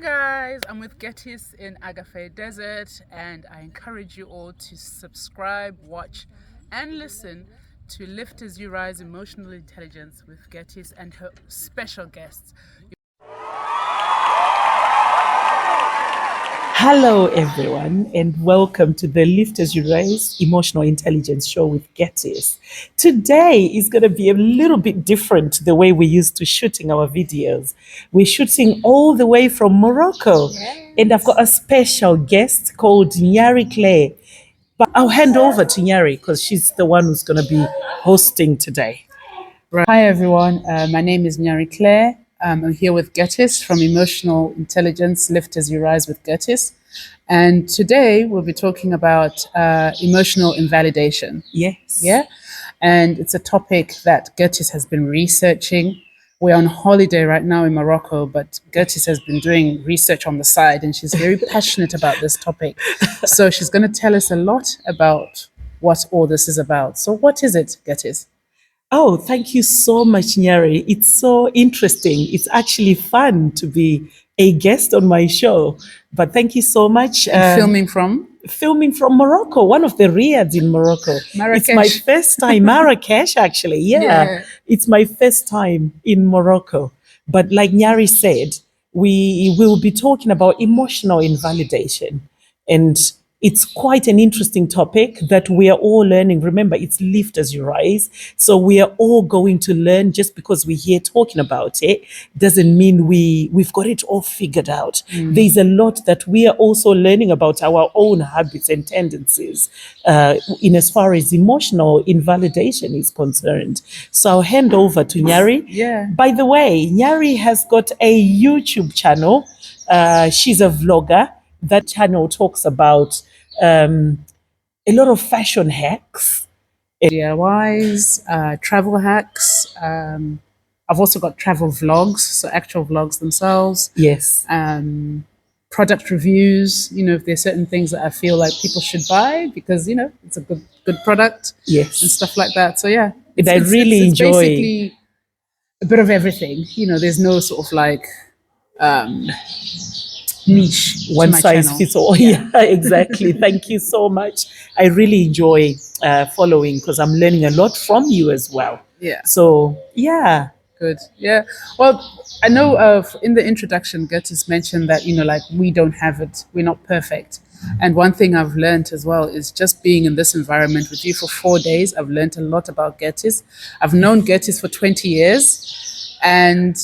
Hi guys, I'm with Gertis in Agafe Desert, and I encourage you all to subscribe, watch, and listen to Lift as You Rise Emotional Intelligence with Gertis and her special guests. Hello, everyone, and welcome to the Lift as You Rise Emotional Intelligence Show with Gertis. Today is going to be a little bit different to the way we used to shooting our videos. We're shooting all the way from Morocco, and I've got a special guest called Nyari. But I'll hand over to Nyari because she's the one who's going to be hosting today. Hi everyone, my name is Nyari. I'm here with Gertis from Emotional Intelligence, Lift as You Rise with Gertis. And today we'll be talking about emotional invalidation. Yes. Yeah. And it's a topic that Gertis has been researching. We're on holiday right now in Morocco, but Gertis has been doing research on the side and she's very passionate about this topic. So she's going to tell us a lot about what all this is about. So what is it, Gertis? Oh, thank you so much, Nyari. It's so interesting. It's actually fun to be a guest on my show. But thank you so much. Filming from? Filming from Morocco, one of the Riyadhs in Morocco. Marrakesh. It's my first time, Marrakesh, actually. Yeah, it's my first time in Morocco. But like Nyari said, we will be talking about emotional invalidation. And it's quite an interesting topic that we are all learning. Remember, it's Lift as You Rise. So we are all going to learn. Just because we're here talking about it doesn't mean we've got it all figured out. There's a lot that we are also learning about our own habits and tendencies in as far as emotional invalidation is concerned. So I'll hand over to Nyari. Yeah. By the way, Nyari has got a YouTube channel. She's a vlogger. That channel talks about a lot of fashion hacks. DIYs, travel hacks. I've also got travel vlogs, so actual vlogs themselves. Yes. Product reviews. If there's certain things that I feel like people should buy because it's a good product. Yes. And stuff like that. So yeah, I really enjoy. basically a bit of everything. There's no sort of like niche. One size fits all. Yeah, exactly. Thank you so much. I really enjoy following because I'm learning a lot from you as well. Yeah. So yeah. Good. Yeah. Well, I know in the introduction, Gertis mentioned that, like we don't have it. We're not perfect. And one thing I've learned as well is just being in this environment with you for 4 days, I've learned a lot about Gertis. I've known Gertis for 20 years. And,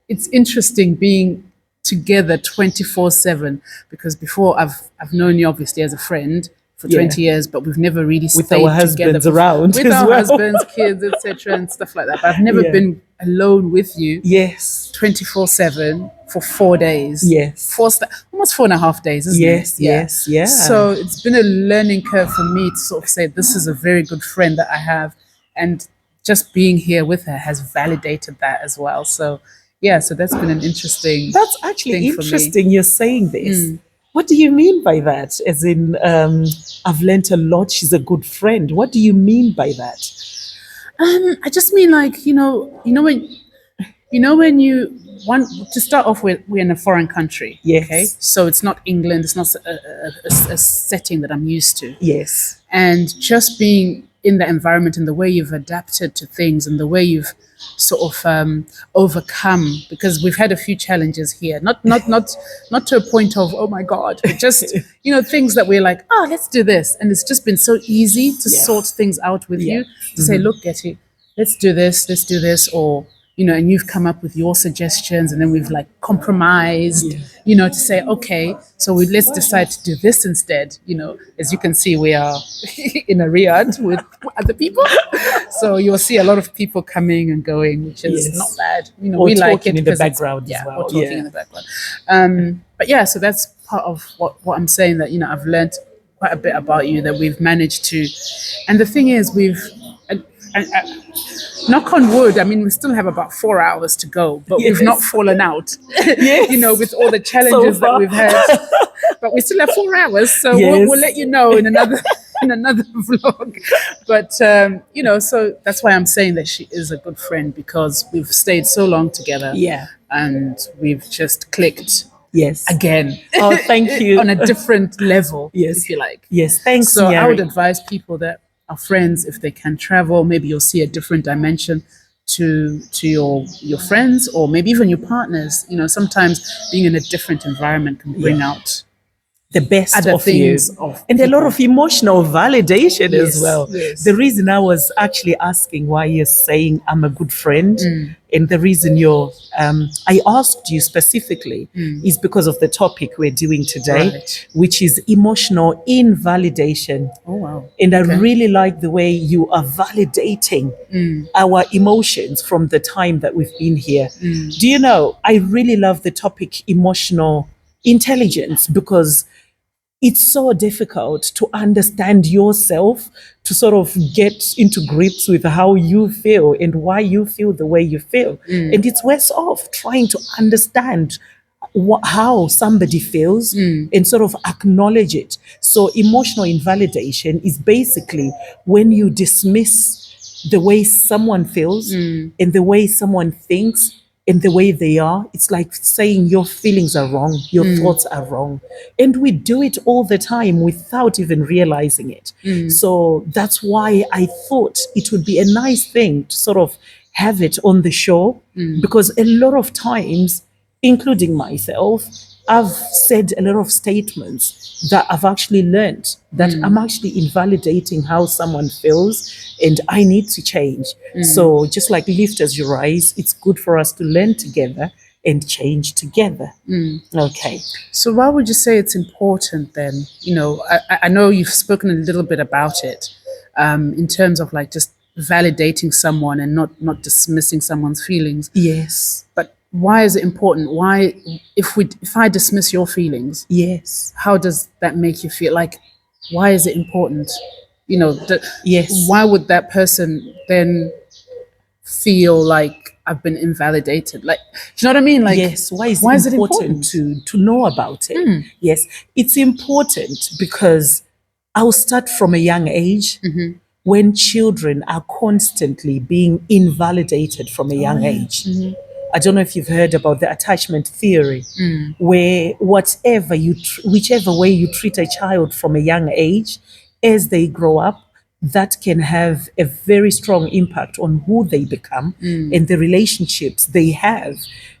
it's interesting being together 24/7 because before I've known you obviously as a friend for 20 years, but we've never really with stayed our husbands together around with as our well. husbands, kids, etc., and stuff like that. But I've never been alone with you. Yes. 24/7 for 4 days. Yes. Almost 4.5 days, isn't it? Yes. Yeah. So it's been a learning curve for me to sort of say this is a very good friend that I have, and just being here with her has validated that as well. So yeah, so that's been an interesting. That's actually thing for me. interesting. You're saying this. What do you mean by that? As in, I've learned a lot. She's a good friend. What do you mean by that? I just mean like when you want to start off with, we're in a foreign country. Yes. Okay, so it's not England. It's not a setting that I'm used to. Yes. And just being in the environment and the way you've adapted to things and the way you've sort of overcome, because we've had a few challenges here, not to a point of oh my god, but just things that we're like, oh, let's do this, and it's just been so easy to sort things out with you to say, look, Getty, let's do this, or and you've come up with your suggestions, and then we've like compromised, to say, okay, so let's decide to do this instead. As you can see, we are in a Riyadh with other people, so you'll see a lot of people coming and going, which is not bad. Or we like talking it in the background as well. Or talking in the background. But yeah, so that's part of what I'm saying, that I've learned quite a bit about you, that we've managed to, and the thing is, knock on wood, I mean, we still have about 4 hours to go, but we've not fallen out, with all the challenges that we've had. But we still have 4 hours, so we'll let you know in another vlog. But so that's why I'm saying that she is a good friend, because we've stayed so long together. Yeah. and we've just clicked Yes. again. Oh, thank you. On a different level, Yes. if you like. Yes. Thanks, So I would Nyari. advise people that are friends, if they can travel, maybe you'll see a different dimension to your friends, or maybe even your partners. You know, sometimes being in a different environment can bring Yeah. out The best other of you, things of and a lot people. of emotional validation as Yes, well. yes. The reason I was actually asking why you're saying I'm a good friend, Mm. and the reason I asked you specifically is because of the topic we're doing today, Right. which is emotional invalidation. Oh wow. And I Okay. really like the way you are validating our emotions from the time that we've been here. Do you know, I really love the topic emotional intelligence, because it's so difficult to understand yourself, to sort of get into grips with how you feel and why you feel the way you feel. And it's worse off trying to understand how somebody feels and sort of acknowledge it. So, emotional invalidation is basically when you dismiss the way someone feels and the way someone thinks and the way they are. It's like saying your feelings are wrong, your thoughts are wrong. And we do it all the time without even realizing it. So that's why I thought it would be a nice thing to sort of have it on the show, because a lot of times, including myself, I've said a lot of statements that I've actually learned that I'm actually invalidating how someone feels and I need to change. So, just like lift as you rise, it's good for us to learn together and change together. Okay. So why would you say it's important then? You know, I know you've spoken a little bit about it, in terms of like just validating someone and not dismissing someone's feelings. Yes. But why is it important? Why, if I dismiss your feelings, Yes. how does that make you feel? Like, why is it important? You know, Yes. why would that person then feel like I've been invalidated? Like, do you know what I mean? Like, Yes, why is it it important to know about it? Yes, it's important because I'll start from a young age, when children are constantly being invalidated from a young age. I don't know if you've heard about the attachment theory, where whichever way you treat a child from a young age, as they grow up, that can have a very strong impact on who they become and the relationships they have.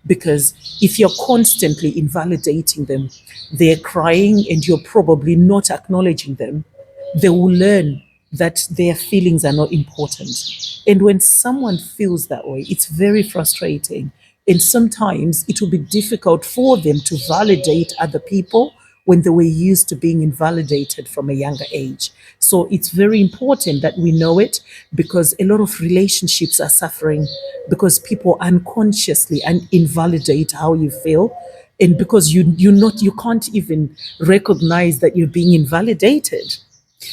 Because if you're constantly invalidating them, they're crying and you're probably not acknowledging them, they will learn that their feelings are not important. And when someone feels that way, it's very frustrating. And sometimes it will be difficult for them to validate other people when they were used to being invalidated from a younger age. So it's very important that we know it, because a lot of relationships are suffering because people unconsciously invalidate how you feel. And because you can't even recognize that you're being invalidated.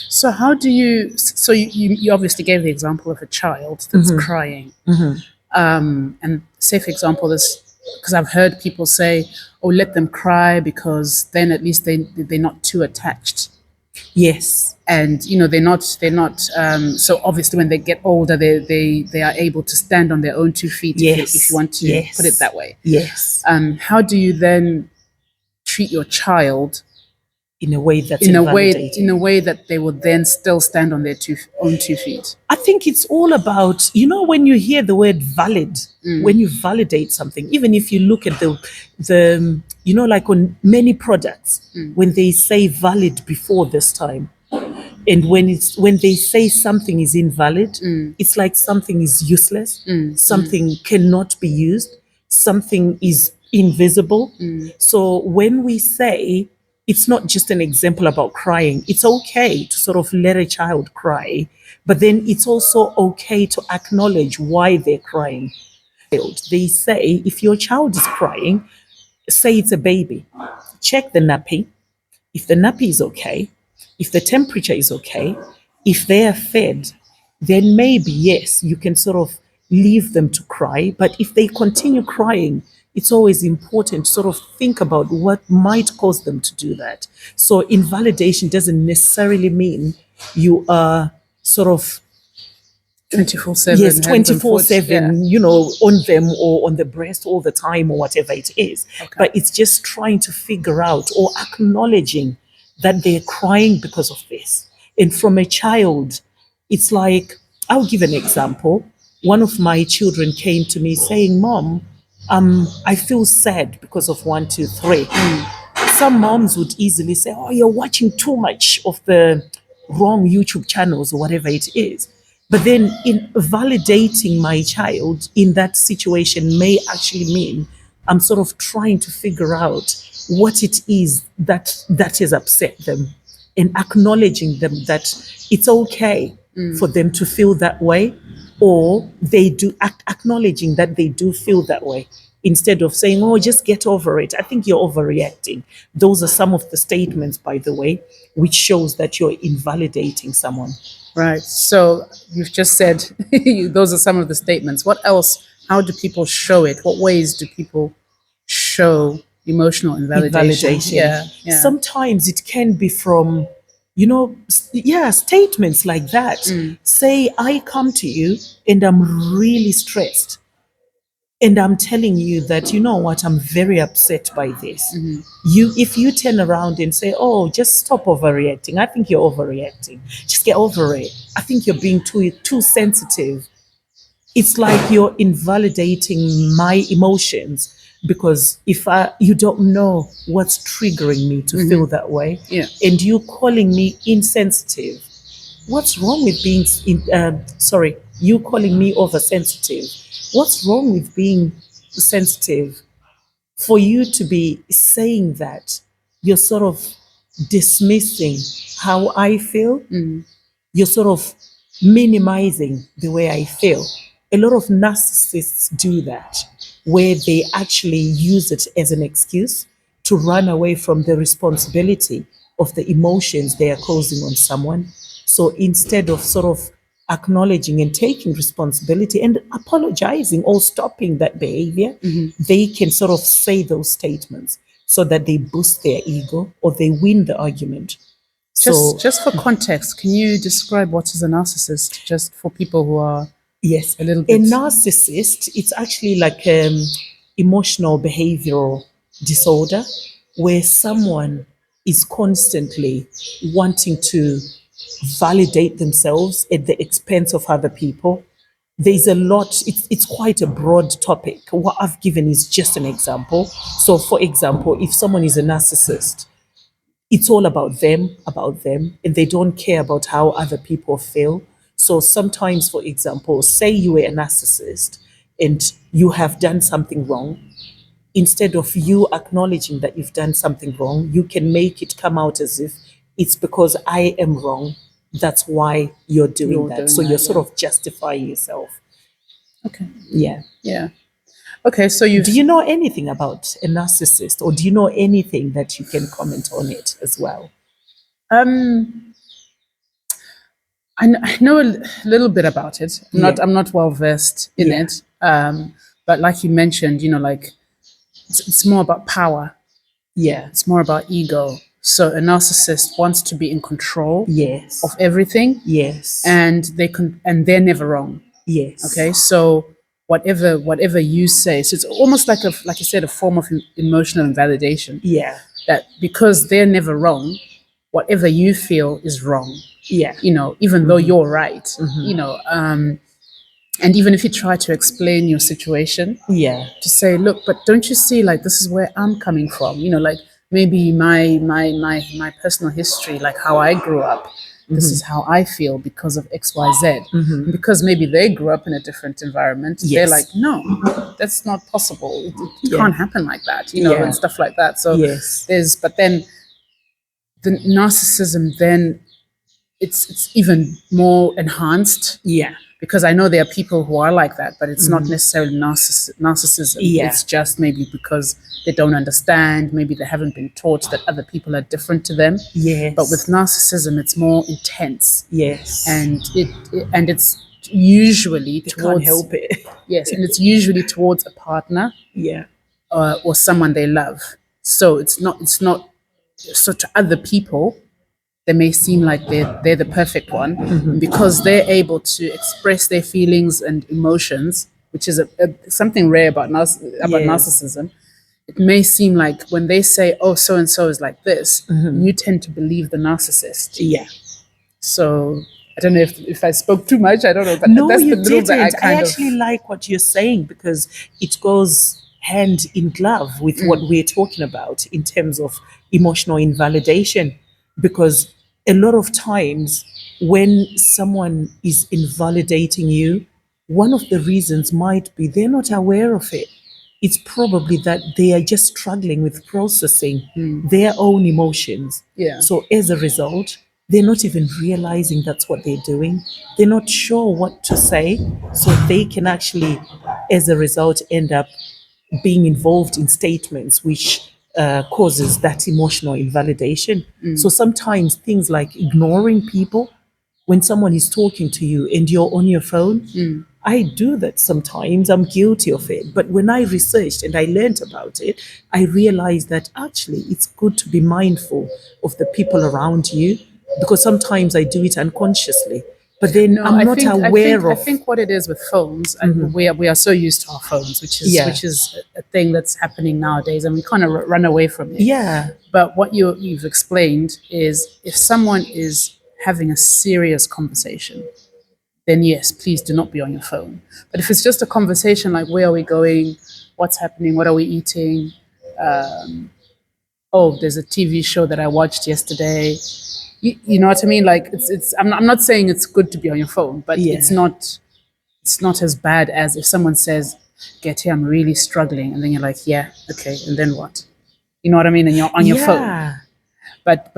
so how do you? So you obviously gave the example of a child that's crying, and say for example this, because I've heard people say, "Oh, let them cry because then at least they're not too attached." Yes. And you know they're not so obviously when they get older they are able to stand on their own 2 feet, Yes. if you want to Yes. put it that way. Yes. How do you then treat your child In a way that's in invalidating. a way that they will then still stand on their own 2 feet? I think it's all about, when you hear the word valid, when you validate something, even if you look at like on many products, when they say valid before this time, and when they say something is invalid, it's like something is useless, something cannot be used, something is invisible. So when we say, it's not just an example about crying, it's okay to sort of let a child cry, but then it's also okay to acknowledge why they're crying. They say if your child is crying, say it's a baby, check the nappy. If the nappy is okay, if the temperature is okay, if they are fed, then maybe, yes, you can sort of leave them to cry. But if they continue crying, it's always important to sort of think about what might cause them to do that. So, invalidation doesn't necessarily mean you are sort of 24/7. Yes, hands and foot. 24/7, you know, on them or on the breast all the time or whatever it is. Okay. But it's just trying to figure out or acknowledging that they're crying because of this. And from a child, it's like, I'll give an example. One of my children came to me saying, Mom, I feel sad because of one, two, three. Some moms would easily say, oh, you're watching too much of the wrong YouTube channels or whatever it is. But then in validating my child in that situation may actually mean I'm sort of trying to figure out what it is that has upset them and acknowledging them that it's okay for them to feel that way, or they do acknowledging that they do feel that way instead of saying, oh, just get over it. I think you're overreacting. Those are some of the statements, by the way, which shows that you're invalidating someone. Right. So you've just said those are some of the statements. What else? How do people show it? What ways do people show emotional invalidation? Invalidation. Yeah. Sometimes it can be from, statements like that. Say, I come to you and I'm really stressed. And I'm telling you that, you know what, I'm very upset by this. If you turn around and say, oh, just stop overreacting. I think you're overreacting. Just get over it. I think you're being too sensitive. It's like you're invalidating my emotions, because if you don't know what's triggering me to feel that way, and you calling me insensitive. What's wrong with being you calling me oversensitive? What's wrong with being sensitive? For you to be saying that, you're sort of dismissing how I feel. You're sort of minimizing the way I feel. A lot of narcissists do that, where they actually use it as an excuse to run away from the responsibility of the emotions they are causing on someone. So instead of sort of acknowledging and taking responsibility and apologizing or stopping that behavior, they can sort of say those statements so that they boost their ego or they win the argument. Just for context, can you describe what is a narcissist, just for people who are Yes, a little bit? A narcissist, it's actually like emotional behavioral disorder where someone is constantly wanting to validate themselves at the expense of other people. There's a lot, it's quite a broad topic. What I've given is just an example. So, for example, if someone is a narcissist, it's all about them, and they don't care about how other people feel. So sometimes, for example, say you were a narcissist and you have done something wrong. Instead of you acknowledging that you've done something wrong, you can make it come out as if it's because I am wrong. That's why you're doing that. So you're sort of justifying yourself. Okay. Yeah. Yeah. Okay, so do you know anything about a narcissist, or do you know anything that you can comment on it as well? I know a little bit about it. I'm not well versed in it. But like you mentioned, like it's more about power. Yeah. It's more about ego. So a narcissist wants to be in control Yes. of everything. Yes. And they're never wrong. Yes. Okay. So whatever you say, so it's almost like you said, a form of emotional invalidation. Yeah. That because they're never wrong, whatever you feel is wrong. Yeah. Even though you're right. And even if you try to explain your situation, to say, look, but don't you see, like, this is where I'm coming from, like maybe my personal history, like how I grew up, this is how I feel because of XYZ. And because maybe they grew up in a different environment, they're like, no, that's not possible. It can't happen like that, and stuff like that. So but then the narcissism, then it's even more enhanced. Yeah. Because I know there are people who are like that, but it's not necessarily narcissism. Yeah. It's just maybe because they don't understand. Maybe they haven't been taught that other people are different to them. Yes. But with narcissism, it's more intense. Yes. And it's usually towards, can't help it. Yes, and it's usually towards a partner. Yeah. Or someone they love. So it's not. So to other people, they may seem like they're the perfect one. And because they're able to express their feelings and emotions, which is something rare about about Yes. narcissism. It may seem like when they say, "Oh, so and so is like this," you tend to believe the narcissist. Yeah. So I don't know if I spoke too much. I don't know, but No, that's you the little that I didn't. I kind of. actually like what you're saying because it goes hand in glove with what we're talking about in terms of emotional invalidation. Because a lot of times when someone is invalidating you, one of the reasons might be they're not aware of it. It's probably that they are just struggling with processing their own emotions. Yeah. So as a result, they're not even realizing that's what they're doing. They're not sure what to say. So they can actually, as a result, end up being involved in statements which causes that emotional invalidation. So sometimes things like ignoring people when someone is talking to you and you're on your phone. I do that sometimes. I'm guilty of it. But when I researched and I learned about it, I realized that actually it's good to be mindful of the people around you because sometimes I do it unconsciously. But then No, I'm not aware I of. think what it is with phones, and we are so used to our phones, Yeah. which is a thing that's happening nowadays, and we kind of run away from it. Yeah. But what you've explained is if someone is having a serious conversation, then yes, please do not be on your phone. But if it's just a conversation like where are we going, what's happening, what are we eating, oh, there's a TV show that I watched yesterday. You know what I mean? Like it's. I'm not saying it's good to be on your phone, but Yeah. it's not as bad as if someone says, "Getty, I'm really struggling," and then you're like, "Yeah, okay," and then what? You know what I mean? And you're on your phone. Yeah. But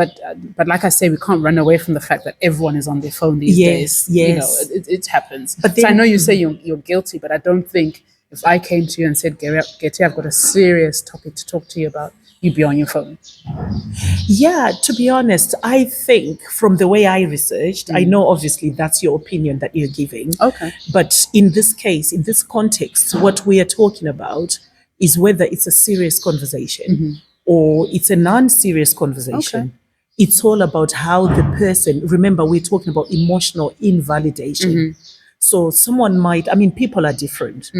like I say, we can't run away from the fact that everyone is on their phone these Yes, days. You know, yes. it happens. But So I then- know you say you're guilty, but I don't think if I came to you and said, Getty, I've got a serious topic to talk to you about, you'd be on your phone. Yeah, to be honest, I think from the way I researched, I know obviously that's your opinion that you're giving. Okay. But in this case, in this context, what we are talking about is whether it's a serious conversation or it's a non-serious conversation. Okay. It's all about how the person, remember, we're talking about emotional invalidation. So someone might, I mean, people are different.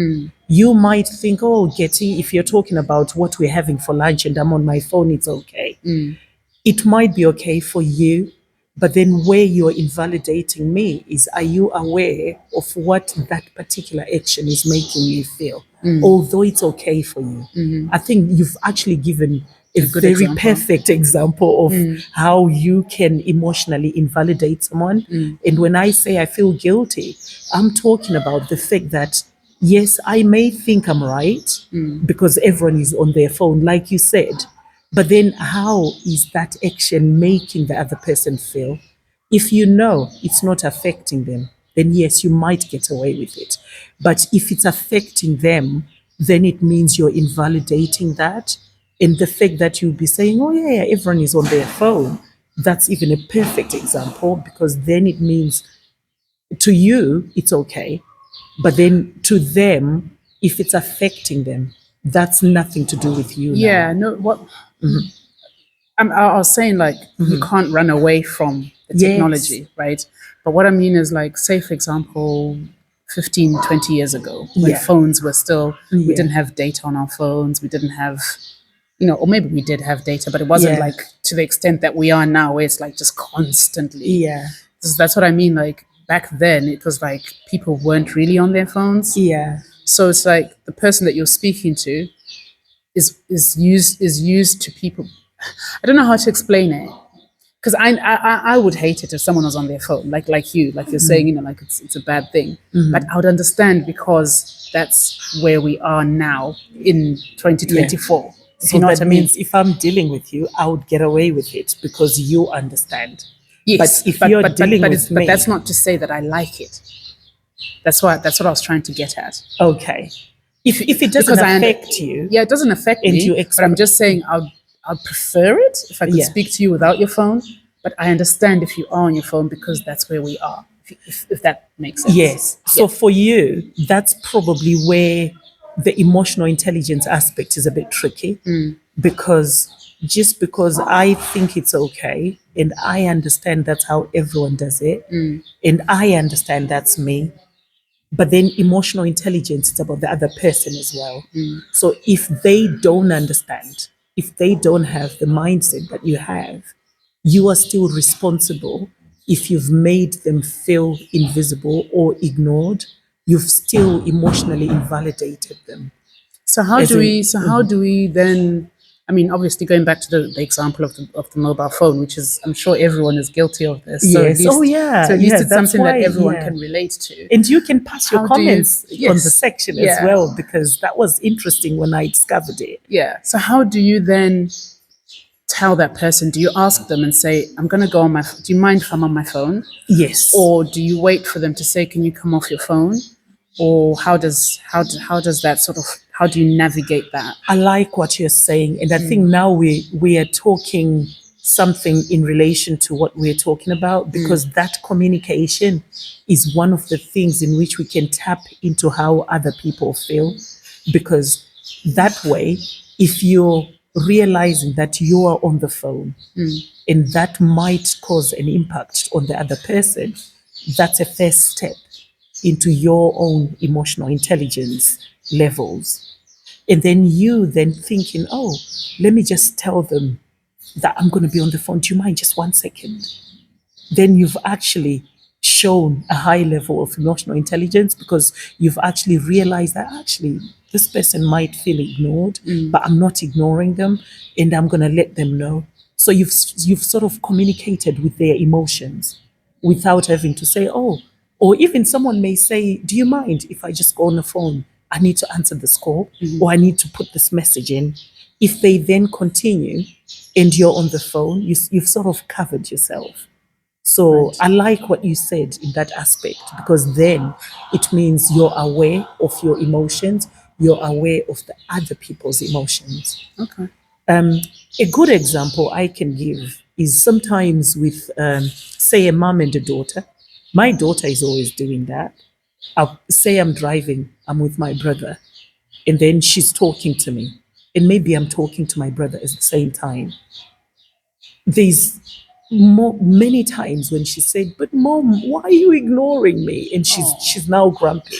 You might think, oh, Getty, if you're talking about what we're having for lunch and I'm on my phone, it's okay. It might be okay for you, but then where you're invalidating me is, are you aware of what that particular action is making you feel? Although it's okay for you. I think you've actually given a good very example. perfect example of how you can emotionally invalidate someone. And when I say I feel guilty, I'm talking about the fact that yes, I may think I'm right because everyone is on their phone, like you said. But then how is that action making the other person feel? If you know it's not affecting them, then yes, you might get away with it. But if it's affecting them, then it means you're invalidating that. And the fact that you'll be saying, oh, yeah, everyone is on their phone, that's even a perfect example because then it means to you, it's okay. But then to them, if it's affecting them, that's nothing to do with you. Yeah. Now. No. What I was saying, like you can't run away from the Yes. technology, right? But what I mean is, like, say for example, 15, 20 years ago, when Yeah. phones were still, we Yeah. didn't have data on our phones. We didn't have, you know, or maybe we did have data, but it wasn't Yeah. like to the extent that we are now, where it's like just constantly. Yeah. That's what I mean. Like back then, it was like people weren't really on their phones. Yeah. So it's like the person that you're speaking to is used to people. I don't know how to explain it because I would hate it if someone was on their phone like you're saying, you know, like it's a bad thing. But I would understand because that's where we are now in 2024. So You know that what I mean? means if I'm dealing with you, I would get away with it because you understand. Yes, But if you're dealing with me, but that's not to say that I like it. That's what I was trying to get at. okay. If it doesn't Because affect you, yeah, it doesn't affect and me. you But I'm just saying I'd prefer it if I could Yeah. speak to you without your phone. But I understand if you are on your phone because that's where we are. If that makes sense. yes. So for you, that's probably where the emotional intelligence aspect is a bit tricky because just because I think it's okay and I understand that's how everyone does it, and I understand that's me. But then emotional intelligence is about the other person as well. So if they don't understand, if they don't have the mindset that you have, you are still responsible. If you've made them feel invisible or ignored, you've still emotionally invalidated them. So how As do in, we? So how do we then? I mean, obviously, going back to the example of the mobile phone, which is, I'm sure everyone is guilty of this. yes, oh yeah, So at least yeah, it's that's something that why, everyone yeah. can relate to. And you can pass your How do you? comments on the Yes. section as Yeah. well, because that was interesting when I discovered it. Yeah. So how do you then tell that person? Do you ask them and say, "I'm going to go on my? Do you mind if I'm on my phone?" Yes. Or do you wait for them to say, "Can you come off your phone?" Or how does that sort of, how do you navigate that? I like what you're saying, and I think now we are talking something in relation to what we're talking about, because that communication is one of the things in which we can tap into how other people feel, because that way, if you're realizing that you are on the phone and that might cause an impact on the other person, that's a first step into your own emotional intelligence levels. And then you then thinking, oh, let me just tell them that I'm going to be on the phone. Do you mind just 1 second? Then you've actually shown a high level of emotional intelligence, because you've actually realized that actually this person might feel ignored, but I'm not ignoring them, and I'm going to let them know. So you've sort of communicated with their emotions without having to say, oh, or even someone may say, do you mind if I just go on the phone? I need to answer this call, or I need to put this message in. If they then continue and you're on the phone, you've sort of covered yourself. So Right. I like what you said in that aspect, because then it means you're aware of your emotions, you're aware of the other people's emotions. Okay. A good example I can give is sometimes with, say, a mom and a daughter. My daughter is always doing that. I'll say I'm driving, I'm with my brother, and then she's talking to me, and maybe I'm talking to my brother at the same time. There's many times when she said, "But mom, why are you ignoring me?" And she's now grumpy.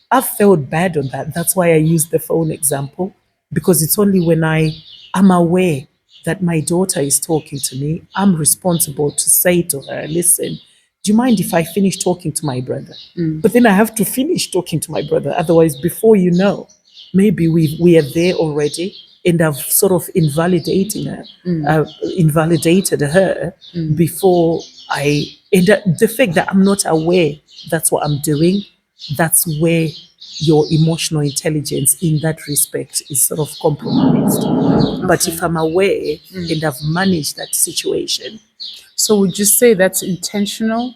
I've felt bad on that. That's why I use the phone example, because it's only when I am aware that my daughter is talking to me, I'm responsible to say to her, listen, do you mind if I finish talking to my brother? But then I have to finish talking to my brother. Otherwise, before you know, maybe we are there already, and I've sort of invalidated her before I, and the fact that I'm not aware that's what I'm doing, that's where your emotional intelligence in that respect is sort of compromised. But if I'm aware and I've managed that situation, So would you say that's intentional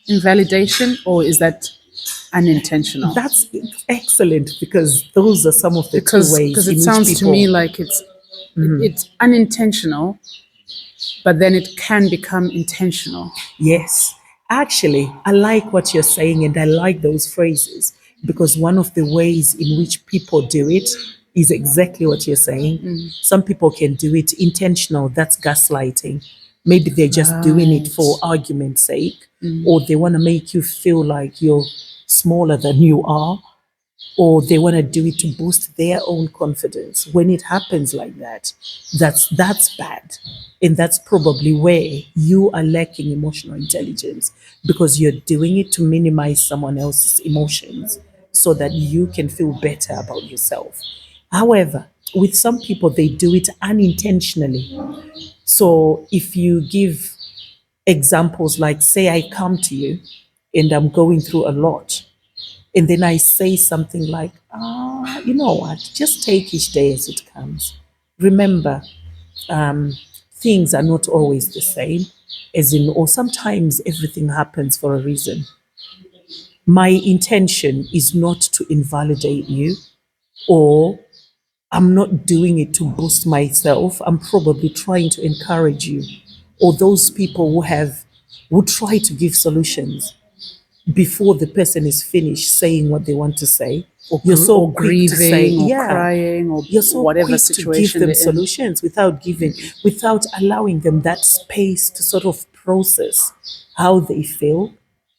invalidation, or is that unintentional? that's excellent, because those are some of the two ways Because it in which sounds to people. me like it's unintentional, but then it can become intentional. Yes, actually, I like what you're saying, and I like those phrases, because one of the ways in which people do it is exactly what you're saying. Some people can do it intentional, that's gaslighting. Maybe they're just doing it for argument's sake, or they want to make you feel like you're smaller than you are, or they want to do it to boost their own confidence. When it happens like that, that's bad. And that's probably where you are lacking emotional intelligence, because you're doing it to minimize someone else's emotions so that you can feel better about yourself. However, with some people, they do it unintentionally. So if you give examples like, say, I come to you and I'm going through a lot, and then I say something like, you know what, just take each day as it comes. Remember, things are not always the same, as in, or sometimes everything happens for a reason. My intention is not to invalidate you, or I'm not doing it to boost myself. I'm probably trying to encourage you, or those people who try to give solutions before the person is finished saying what they want to say. You're so or quick to say, grieving or yeah. crying or You're so whatever quick to give situation them they're in. solutions without allowing them that space to sort of process how they feel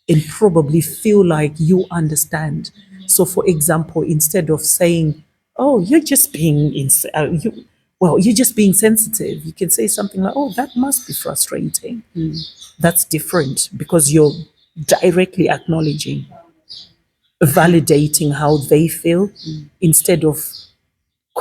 and probably feel like you understand. So, for example, instead of saying, "Oh, you're just being you're just being sensitive," you can say something like, "Oh, that must be frustrating." That's different because you're directly acknowledging, validating how they feel instead of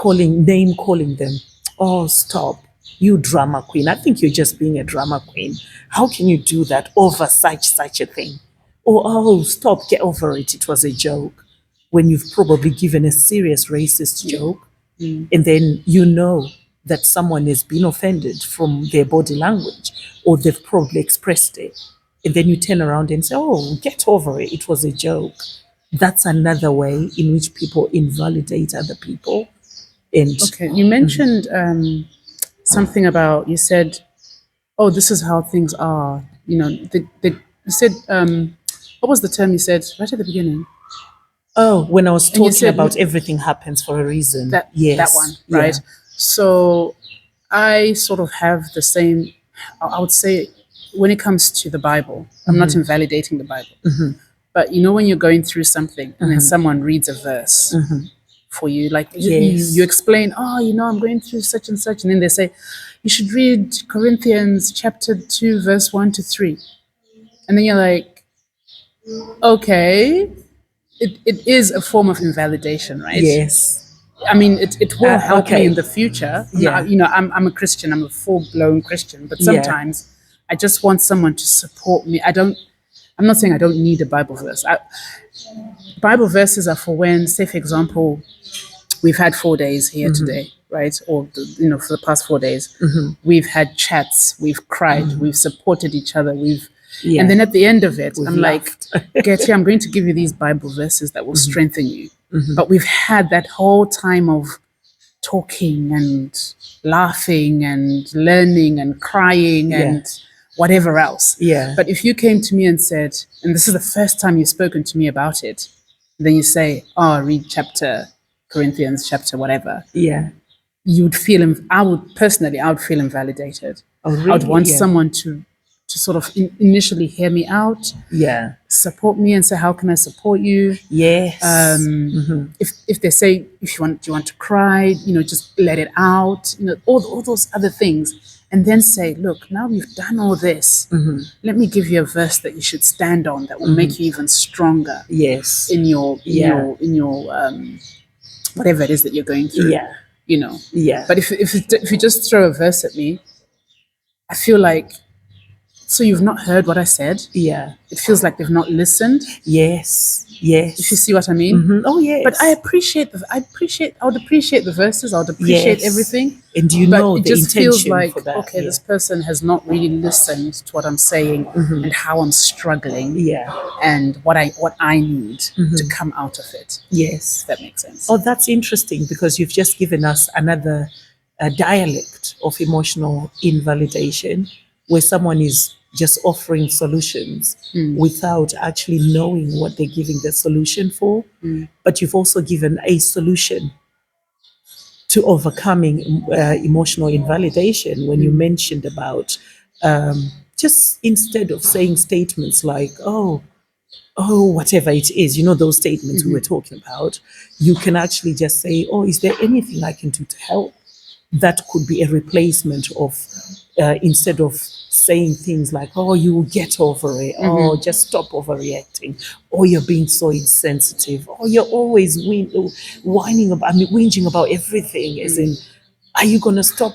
name calling them. "Oh, stop, you drama queen. I think you're just being a drama queen. How can you do that over such a thing?" Or, "Oh, stop, get over it. It was a joke." When you've probably given a serious racist joke, and then you know that someone has been offended from their body language, or they've probably expressed it, and then you turn around and say, "Oh, get over it. It was a joke." That's another way in which people invalidate other people. And Okay, you mentioned something about, you said, "Oh, this is how things are." You said, what was the term you said right at the beginning? oh, when I was And you talking said about everything happens for a reason. that one, Yes. Yeah. right? So I sort of have the same. I would say, when it comes to the Bible, I'm not invalidating the Bible, but when you're going through something and then someone reads a verse for you, like you Yes. explain, "Oh, I'm going through such and such," and then they say, "You should read Corinthians chapter 2, verse 1 to 3," and then you're like, "Okay." It is a form of invalidation, right? Yes. I mean, it will help me Okay. in the future. Yeah. I'm a Christian. I'm a full-blown Christian. But Yeah. sometimes I just want someone to support me. I'm not saying I don't need a Bible verse. Bible verses are for when, say, for example, we've had 4 days here today, right? Or for the past 4 days, we've had chats, we've cried, we've supported each other, Yeah. and then at the end of it, We've I'm laughed. like, Gertie, I'm going to give you these Bible verses that will strengthen you. But we've had that whole time of talking and laughing and learning and crying and whatever else. Yeah. But if you came to me and said, and this is the first time you've spoken to me about it, then you say, "Oh, read chapter Corinthians, chapter whatever," Yeah. I would feel invalidated. Oh, I would really? want Yeah. someone to sort of initially hear me out, Yeah. support me, and say, "How can I support you?" Yes. If they say, "If do you want to cry, just let it out," all those other things, and then say, "Look, now we've done all this. Let me give you a verse that you should stand on that will make you even stronger Yes. in your whatever it is that you're going through." Yeah. Yeah. But if you just throw a verse at me, I feel like, so you've not heard what I said. Yeah. It feels like they've not listened. Yes. Yes. If you see what I mean. Oh, yes. But I would appreciate the verses. I would appreciate Yes. everything. And you But know it the just feels intention like, for that. okay, Yeah. this person has not really listened to what I'm saying and how I'm struggling Yeah. and what I need to come out of it. Yes. If that makes sense. Oh, that's interesting because you've just given us another dialect of emotional invalidation where someone is just offering solutions without actually knowing what they're giving the solution for. But you've also given a solution to overcoming emotional invalidation when you mentioned about just instead of saying statements like, oh, whatever it is, those statements we were talking about, you can actually just say, "Oh, is there anything I can do to help?" That could be a replacement of, instead of saying things like, "Oh, you will get over it," "Oh, just stop overreacting," "Oh, you're being so insensitive," "Oh, you're always whinging about everything," as in, are you going to stop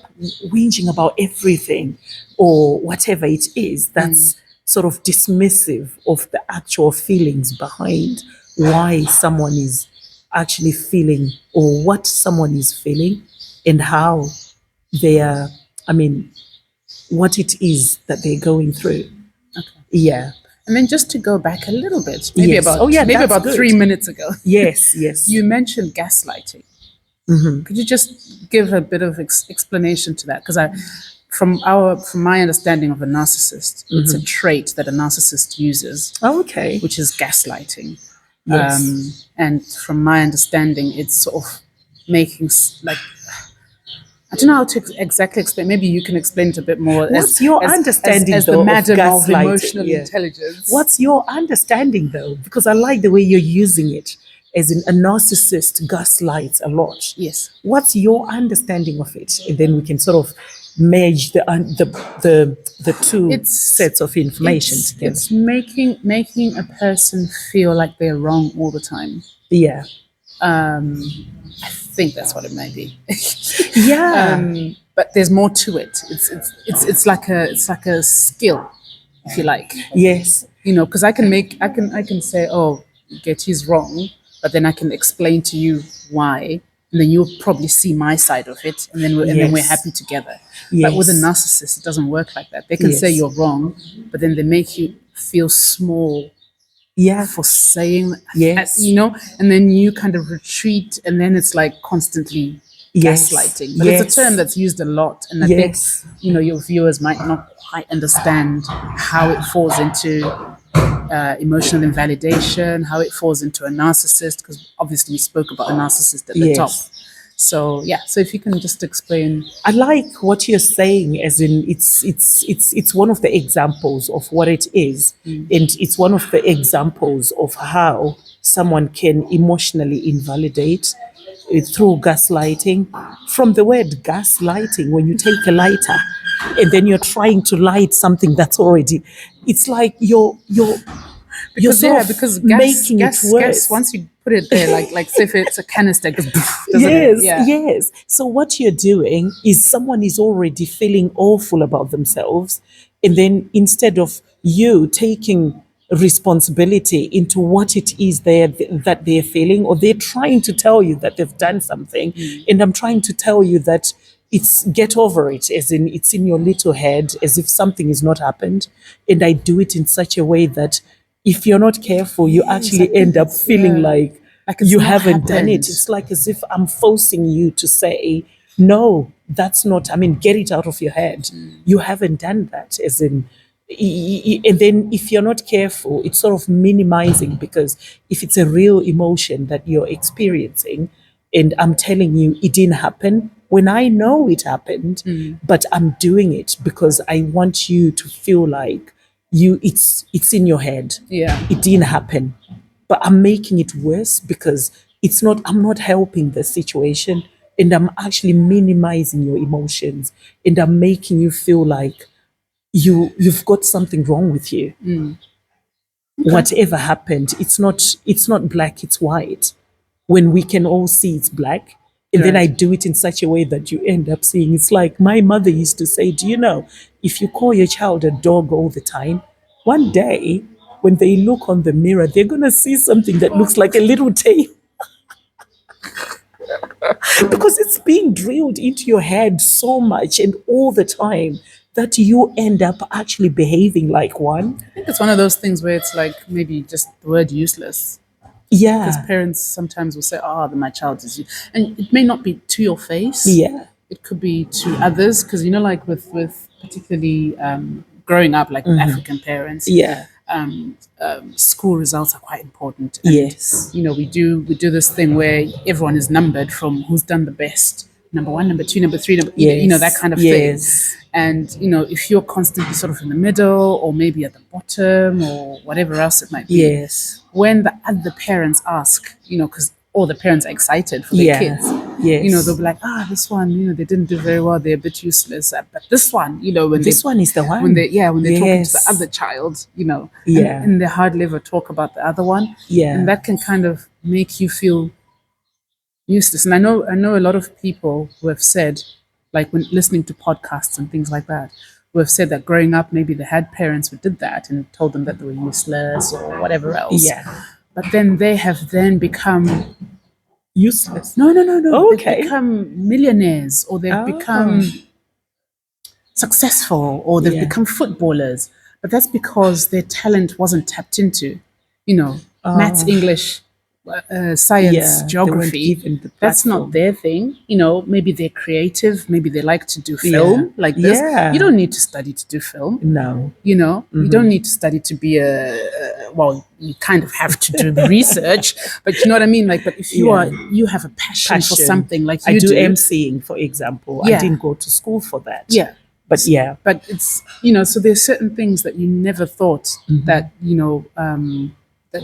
whinging about everything, or whatever it is that's sort of dismissive of the actual feelings behind why someone is actually feeling, or what someone is feeling, and how they are, what it is that they're going through. Okay. Yeah. And then just to go back a little bit, Yes. maybe That's about good. 3 minutes ago, Yes, yes. you mentioned gaslighting. Could you just give a bit of explanation to that? Because from my understanding of a narcissist, it's a trait that a narcissist uses, Okay. which is gaslighting. Yes. And from my understanding, it's sort of making like I don't know how to exactly explain. Maybe you can explain it a bit more What's your understanding, as the though, of madam of gaslighting? emotional Yeah. intelligence. What's your understanding, though? Because I like the way you're using it, as in a narcissist gaslights a lot. Yes. What's your understanding of it? And then we can sort of merge the two sets of information together. It's making a person feel like they're wrong all the time. Yeah. I think that's what it may be. Yeah. But there's more to it. It's like a skill, if you like. Yes. Because I can say, oh, Gertis wrong, but then I can explain to you why, and then you'll probably see my side of it, and then we're Yes. happy together. Yes. But with a narcissist, it doesn't work like that. They can say Yes. you're wrong, but then they make you feel small Yeah. for saying, Yes. and then you kind of retreat, and then it's like constantly Yes. gaslighting. But Yes. it's a term that's used a lot, and I Yes. think your viewers might not quite understand how it falls into emotional invalidation, how it falls into a narcissist, because obviously we spoke about a narcissist at the Yes. top. So if you can just explain. I like what you're saying, as in it's one of the examples of what it is, and it's one of the examples of how someone can emotionally invalidate through gaslighting. From the word gaslighting, when you take a lighter and then you're trying to light something that's already, it's like you're sort of Because making it worse. once you put it there, like say if it's a canister, it goes, doesn't Yes, it? Yeah. yes. So what you're doing is someone is already feeling awful about themselves, and then instead of you taking responsibility into what it is that they're feeling, or they're trying to tell you that they've done something, and I'm trying to tell you that it's get over it, as in it's in your little head, as if something has not happened, and I do it in such a way that if you're not careful, you actually end up feeling like it's you not haven't done it. happened. It's like as if I'm forcing you to say, no, that's not, get it out of your head. You haven't done that. As in, and then if you're not careful, it's sort of minimizing, because if it's a real emotion that you're experiencing, and I'm telling you it didn't happen, when I know it happened, but I'm doing it because I want you to feel like it's in your head. Yeah. It didn't happen, but I'm making it worse, because I'm not helping the situation, and I'm actually minimizing your emotions, and I'm making you feel like you've got something wrong with you. Whatever happened, it's not black, it's white. When we can all see it's black, and then I Right. do it in such a way that you end up seeing it's like my mother used to say, do you know, if you call your child a dog all the time, one day when they look on the mirror, they're going to see something that looks like a little tail. Because it's being drilled into your head so much and all the time that you end up actually behaving like one. I think it's one of those things where it's like maybe just the word useless. Because Yeah. parents sometimes will say, "Oh, my child is," and it may not be to your face. Yeah. It could be to others, because like with particularly growing up, like with African parents, Yeah. school results are quite important. And, Yes. we do this thing where everyone is numbered from who's done the best, number one, number two, number three, Yes. that kind of Yes. thing. And if you're constantly sort of in the middle, or maybe at the bottom, or whatever else it might be, Yes. when the other parents ask, because all the parents are excited for their Yeah. kids. Yes. They'll be like, this one, they didn't do very well, they're a bit useless. But this one, when This one is the one. when they're talking to the Yes. other child, Yeah. and they hardly ever talk about the other one. Yeah. And that can kind of make you feel useless. And I know a lot of people who have said, like when listening to podcasts and things like that, who have said that growing up, maybe they had parents who did that and told them that they were useless or whatever else. Yeah. But then they have then become Useless. no. Okay. They've become millionaires, or they've become successful, or they've Yeah. become footballers. But that's because their talent wasn't tapped into, maths, English, science, Yeah, they weren't geography. given the That's platform. not their thing. Maybe they're creative. Maybe they like to do film like this. Yeah. You don't need to study to do film. No. You don't need to study to be a well, you kind of have to do research, but you know what I mean? Like, but if you have a passion for something like I you do do, emceeing, for example. I Yeah. didn't go to school for that. yeah. But yeah, But it's, so there's certain things that you never thought that,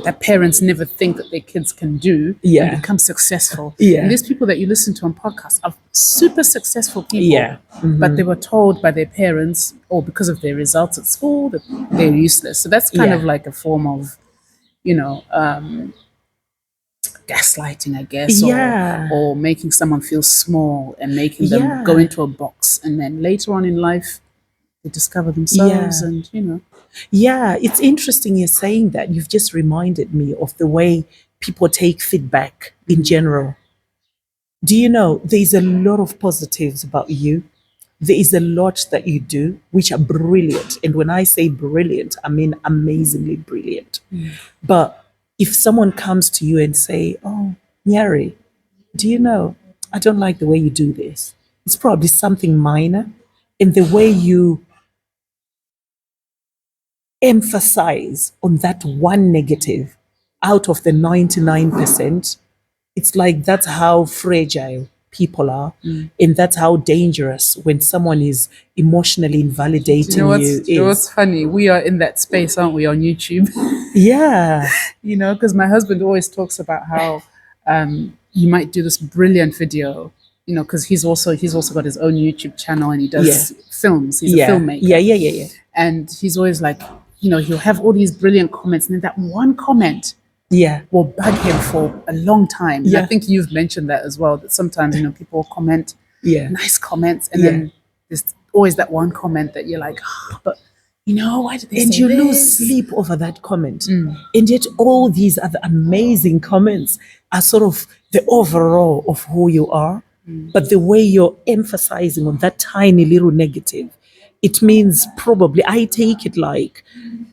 that parents never think that their kids can do and Yeah. become successful. Yeah. And these people that you listen to on podcasts are super successful people. Yeah. But they were told by their parents, or because of their results at school, that they're useless. So that's kind Yeah. of like a form of, you know, gaslighting, I guess, Yeah. or making someone feel small and making them Yeah. go into a box. And then later on in life, they discover themselves, Yeah. and Yeah, it's interesting you're saying that. You've just reminded me of the way people take feedback in general. Do you know there's a lot of positives about you? There is a lot that you do which are brilliant. And when I say brilliant, I mean amazingly brilliant. But if someone comes to you and say, "Oh, Nyari, do you know, I don't like the way you do this." It's probably something minor. And the way you emphasize on that one negative out of the 99%, it's like that's how fragile people are. And that's how dangerous when someone is emotionally invalidating you you know is. what's funny? We are in that space, aren't we, on YouTube? Yeah. Because my husband always talks about how you might do this brilliant video, because he's also got his own YouTube channel and he does Yeah. films. He's a Yeah. filmmaker. Yeah. And he's always like, he'll have all these brilliant comments, and then that one comment Yeah. will bug him for a long time. And I Yeah. think you've mentioned that as well, that sometimes, people comment Yeah. nice comments, and Yeah. then there's always that one comment that you're like, but why did they And say you this? lose sleep over that comment. And yet all these other amazing comments are sort of the overall of who you are. But the way you're emphasizing on that tiny little negative, it means probably, I take it like,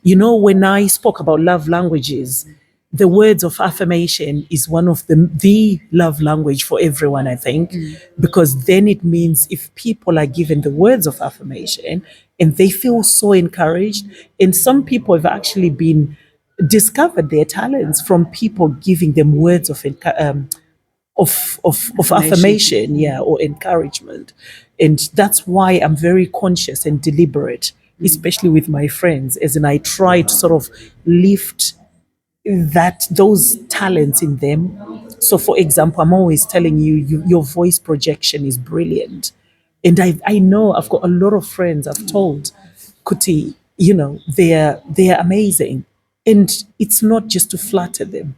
when I spoke about love languages, the words of affirmation is one of the love language for everyone, I think, because then it means if people are given the words of affirmation and they feel so encouraged, and some people have actually been discovered their talents from people giving them words of affirmation, yeah, or encouragement. And that's why I'm very conscious and deliberate, especially with my friends, as in I try to sort of lift those talents in them. So for example, I'm always telling you, your voice projection is brilliant. And I know I've got a lot of friends I've told, Kuti, they're amazing. And it's not just to flatter them.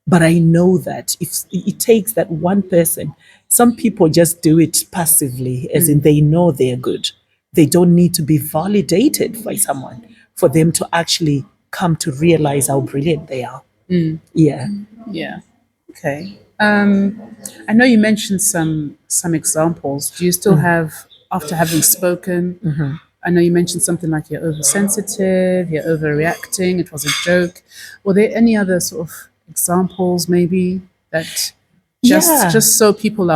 But I know that if it takes that one person, some people just do it passively, as in they know they're good. They don't need to be validated by someone for them to actually come to realize how brilliant they are. Yeah. Yeah. Okay. I know you mentioned some examples. Do you still have, after having spoken? I know you mentioned something like you're oversensitive, you're overreacting. It was a joke. Were there any other sort of examples, maybe, that Yeah. just so people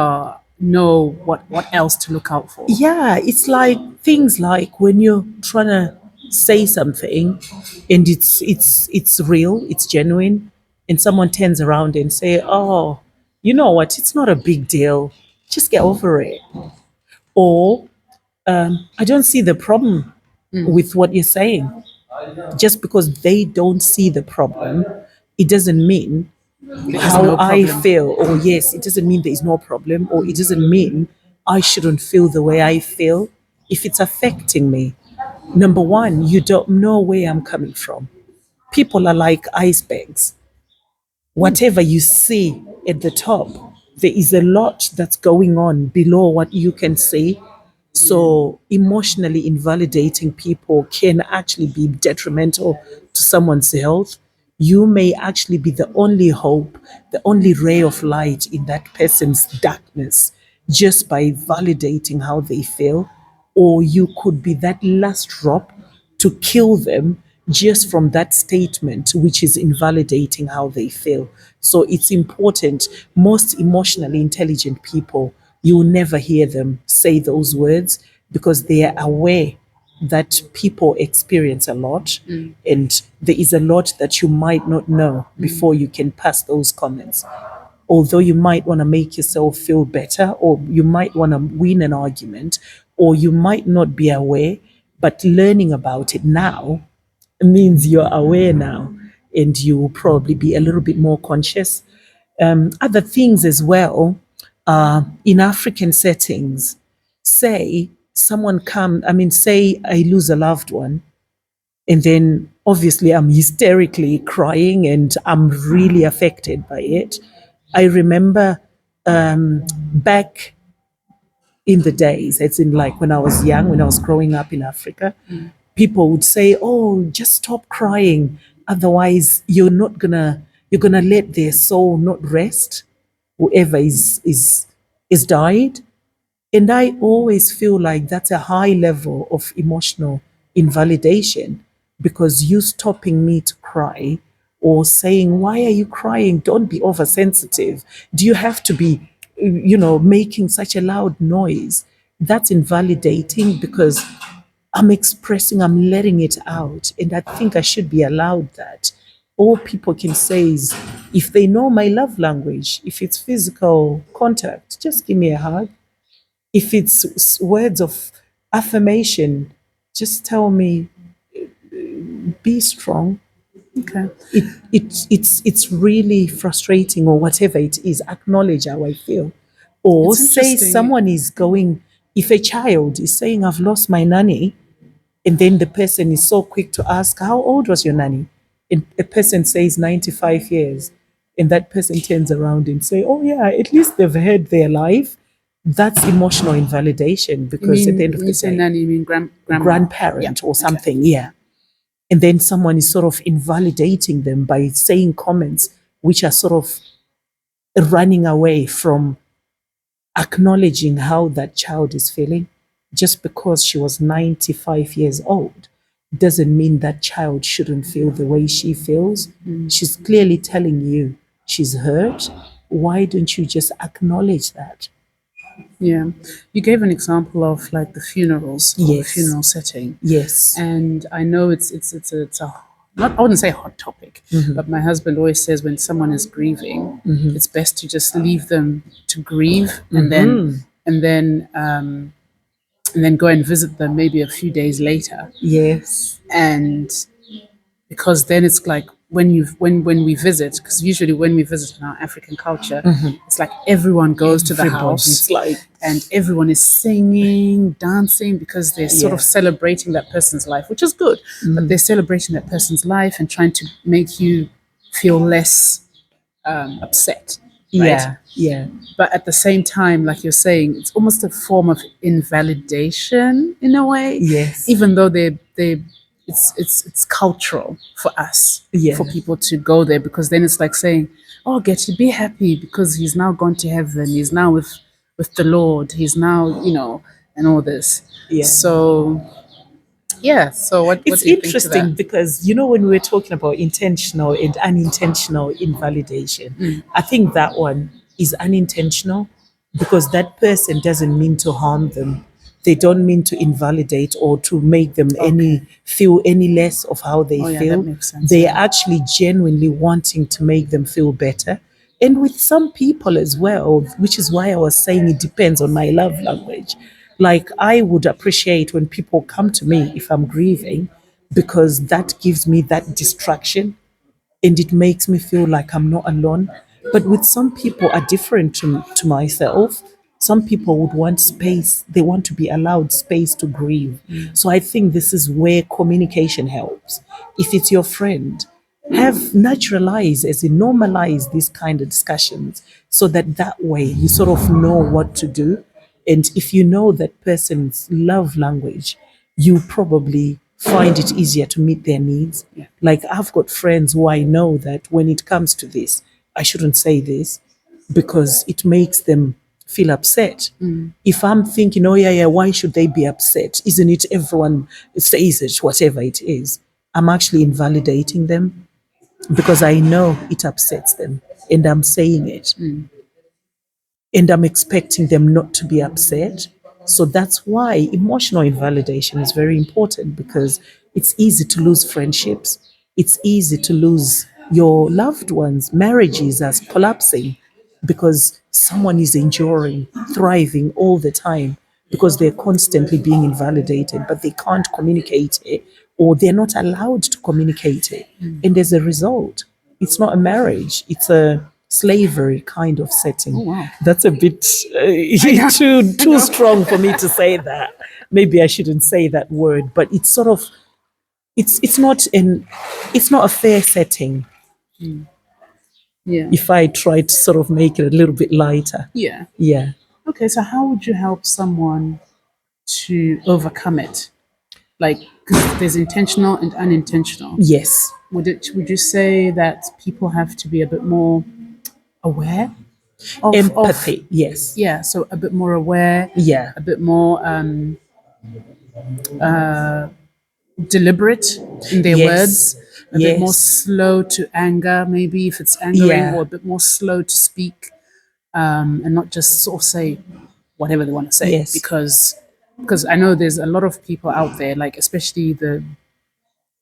know what else to look out for? Yeah, it's like things like when you're trying to say something and it's real, it's genuine, and someone turns around and say, "Oh, you know what? It's not a big deal. Just get over it." Or, "I don't see the problem with what you're saying." Just because they don't see the problem, it doesn't mean There is how no I problem. feel, or yes, it doesn't mean there's no problem, or it doesn't mean I shouldn't feel the way I feel. If it's affecting me, number one, you don't know where I'm coming from. People are like icebergs. Whatever you see at the top, there is a lot that's going on below what you can see. So, emotionally invalidating people can actually be detrimental to someone's health. You may actually be the only hope, the only ray of light in that person's darkness just by validating how they feel. Or you could be that last drop to kill them just from that statement, which is invalidating how they feel. So it's important. Most emotionally intelligent people, you will never hear them say those words because they are aware that people experience a lot, and there is a lot that you might not know before you can pass those comments. Although you might want to make yourself feel better, or you might want to win an argument, or you might not be aware, but learning about it now means you're aware now, and you will probably be a little bit more conscious. Other things as well, in African settings, say someone come, I mean, say I lose a loved one, and then obviously I'm hysterically crying and I'm really affected by it. I remember back in the days, it's in like when I was young, when I was growing up in Africa, people would say, "Oh, just stop crying, otherwise you're gonna let their soul not rest. Whoever is died." And I always feel like that's a high level of emotional invalidation, because you stopping me to cry or saying, "Why are you crying? Don't be oversensitive. Do you have to be, making such a loud noise?" That's invalidating, because I'm expressing, I'm letting it out. And I think I should be allowed that. All people can say is, if they know my love language, if it's physical contact, just give me a hug. If it's words of affirmation, just tell me, be strong. Okay. It's really frustrating, or whatever it is, acknowledge how I feel. Or It's say interesting. someone is going, if a child is saying, "I've lost my nanny," and then the person is so quick to ask, "How old was your nanny?" And a person says 95 years. And that person turns around and say, "Oh yeah, at least they've heard their life." That's emotional invalidation, You because at the mean end of when the you say day, nanny, you mean grandma? Yeah. grandparent or Okay. something, yeah. And then someone is sort of invalidating them by saying comments which are sort of running away from acknowledging how that child is feeling. Just because she was 95 years old doesn't mean that child shouldn't feel the way she feels. She's clearly telling you she's hurt. Why don't you just acknowledge that? Yeah. You gave an example of like the funerals or the Yes, funeral setting. yes, And I know it's a not, I wouldn't say hot topic, but my husband always says when someone is grieving, it's best to just leave them to grieve, and then go and visit them maybe a few days later. yes, And because then it's like when we visit, because usually when we visit in our African culture, it's like everyone goes to the everybody's house like, and everyone is singing, dancing, because they're sort of yeah, celebrating that person's life, which is good. But they're celebrating that person's life and trying to make you feel less upset, right? yeah, yeah, But at the same time, like you're saying, it's almost a form of invalidation in a way, yes, even though they it's cultural for us, yeah, for people to go there, because then it's like saying, "Oh, get to be happy because he's now gone to heaven. He's now with the Lord. He's now, and all this." yeah. So yeah. So what It's do you think to that? interesting because, when we were talking about intentional and unintentional invalidation, I think that one is unintentional, because that person doesn't mean to harm them. They don't mean to invalidate or to make them Okay. feel any less of how they Oh yeah, that feel. makes sense. They are Yeah. actually genuinely wanting to make them feel better. And with some people as well, which is why I was saying it depends on my love language. Like, I would appreciate when people come to me if I'm grieving, because that gives me that distraction and it makes me feel like I'm not alone. But with some people are different to myself. Some people would want space. They want to be allowed space to grieve. So I think this is where communication helps. If it's your friend, have naturalize, as in normalize these kind of discussions, so that way you sort of know what to do. And if you know that person's love language, you probably find it easier to meet their needs. Yeah. Like, I've got friends who I know that when it comes to this, I shouldn't say this because it makes them feel upset. If I'm thinking, "Oh yeah, yeah, why should they be upset? Isn't it everyone says it, whatever it is?" I'm actually invalidating them because I know it upsets them and I'm saying it and I'm expecting them not to be upset. So that's why emotional invalidation is very important, because it's easy to lose friendships. It's easy to lose your loved ones. Marriages are collapsing because someone is enduring, thriving all the time because they're constantly being invalidated, but they can't communicate it, or they're not allowed to communicate it. And as a result, it's not a marriage, it's a slavery kind of setting. Oh, wow. That's a bit too strong for me to say that. Maybe I shouldn't say that word, but it's sort of it's not a fair setting. Yeah. If I try to sort of make it a little bit lighter. Yeah. Yeah. Okay, so how would you help someone to overcome it? Like, 'cause there's intentional and unintentional. Yes. Would you say that people have to be a bit more aware of Empathy. Yes. yeah, so a bit more aware, Yeah. a bit more deliberate in their Yes. words, a bit more Yes. slow to anger, maybe if it's angering, Yeah. or a bit more slow to speak, and not just sort of say whatever they want to say, Yes. because I know there's a lot of people out there, like especially the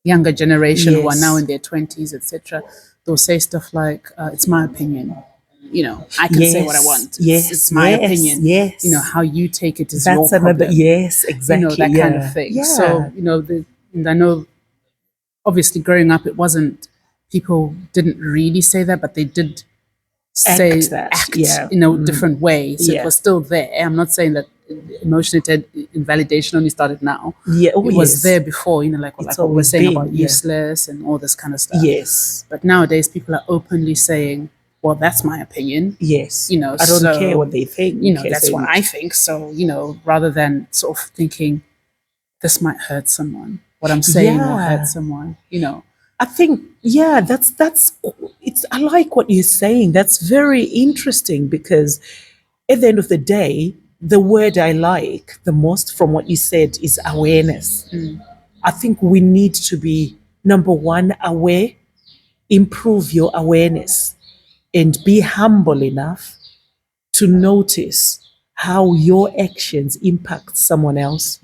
younger generation who are now Yes. in their 20s, etc. They'll say stuff like, "It's my opinion." I can say what I Yes. want. Yes. It's my Yes. opinion. Yes. How you take it is your That's another. problem. Yes. Exactly. That Yeah. kind of thing. Yeah. So, and I know obviously growing up, it wasn't, people didn't really say that, but they did say, Act that. act Yeah. in a different way. So it Yeah. was still there. I'm not saying that emotional invalidation only started now. Yeah. Oh, It was yes. there before, like It's what we're always saying been. about Yeah. useless and all this kind of stuff. Yes. But nowadays, people are openly saying, well, that's my opinion. Yes. I don't So, care what they think. that's what I think. So, rather than sort of thinking, this might hurt someone, what I'm saying will hurt Yeah. someone, I think, yeah, that's it's I like what you're saying. That's very interesting, because at the end of the day, the word I like the most from what you said is awareness. I think we need to be, number one, aware, improve your awareness, and be humble enough to notice how your actions impact someone else,